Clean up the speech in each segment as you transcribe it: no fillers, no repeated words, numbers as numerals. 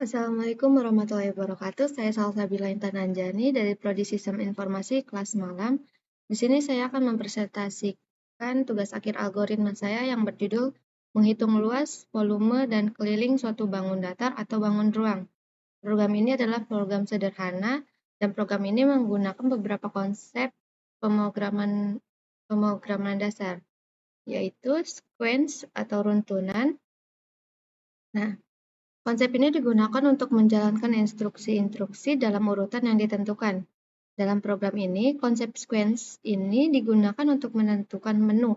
Assalamualaikum warahmatullahi wabarakatuh. Saya Salsabila Intan Anjani dari Prodi Sistem Informasi kelas malam. Di sini saya akan mempresentasikan tugas akhir algoritma saya yang berjudul menghitung luas, volume, dan keliling suatu bangun datar atau bangun ruang. Program ini adalah program sederhana dan program ini menggunakan beberapa konsep pemrograman dasar, yaitu sequence atau runtunan. Nah, konsep ini digunakan untuk menjalankan instruksi-instruksi dalam urutan yang ditentukan. Dalam program ini, konsep sequence ini digunakan untuk menentukan menu,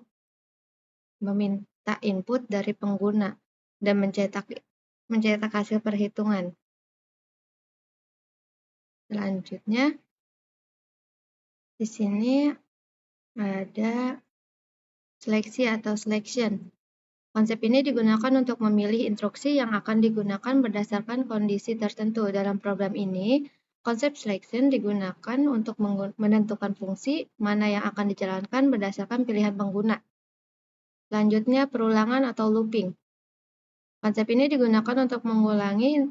meminta input dari pengguna, dan mencetak hasil perhitungan. Selanjutnya, di sini ada seleksi atau selection. Konsep ini digunakan untuk memilih instruksi yang akan digunakan berdasarkan kondisi tertentu. Dalam program ini, konsep selection digunakan untuk menentukan fungsi mana yang akan dijalankan berdasarkan pilihan pengguna. Selanjutnya, perulangan atau looping. Konsep ini digunakan untuk mengulangi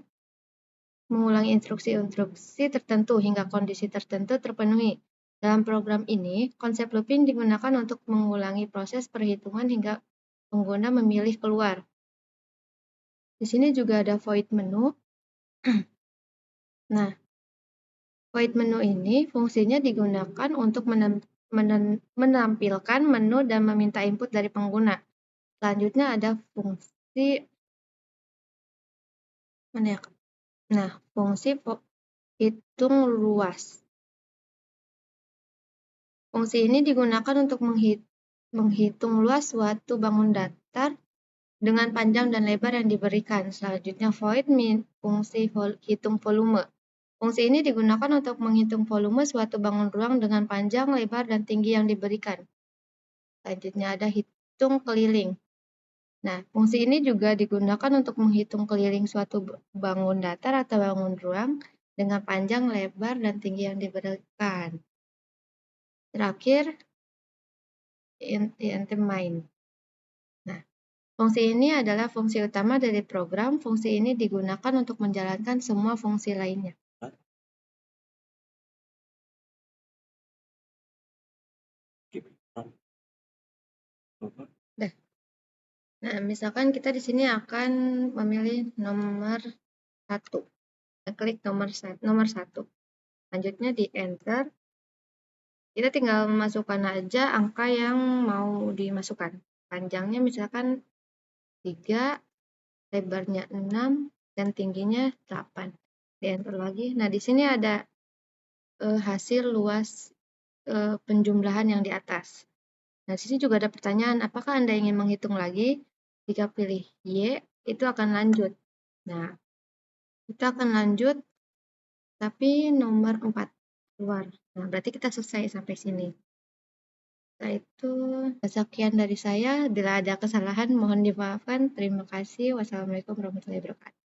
instruksi-instruksi tertentu hingga kondisi tertentu terpenuhi. Dalam program ini, konsep looping digunakan untuk mengulangi proses perhitungan hingga pengguna memilih keluar. Di sini juga ada void menu. Nah, void menu ini fungsinya digunakan untuk menampilkan menu dan meminta input dari pengguna. Selanjutnya ada fungsi fungsi hitung luas. Fungsi ini digunakan untuk menghitung luas suatu bangun datar dengan panjang dan lebar yang diberikan. Selanjutnya void fungsi hitung volume. Fungsi ini digunakan untuk menghitung volume suatu bangun ruang dengan panjang, lebar, dan tinggi yang diberikan. Selanjutnya ada hitung keliling. Nah, fungsi ini juga digunakan untuk menghitung keliling suatu bangun datar atau bangun ruang dengan panjang, lebar, dan tinggi yang diberikan. Terakhir, main. Nah, fungsi ini adalah fungsi utama dari program. Fungsi ini digunakan untuk menjalankan semua fungsi lainnya. Nah, misalkan kita di sini akan memilih nomor 1. Kita klik nomor 1. Lanjutnya di enter. Kita tinggal memasukkan aja angka yang mau dimasukkan. Panjangnya misalkan 3, lebarnya 6, dan tingginya 8. Di enter lagi. Nah, di sini ada hasil luas penjumlahan yang di atas. Nah, di sini juga ada pertanyaan, apakah Anda ingin menghitung lagi? Jika pilih Y, itu akan lanjut. Nah, kita akan lanjut, tapi nomor 4 keluar. Nah, berarti kita selesai sampai sini. Setelah itu, sekian dari saya. Bila ada kesalahan, mohon dimaafkan. Terima kasih. Wassalamualaikum warahmatullahi wabarakatuh.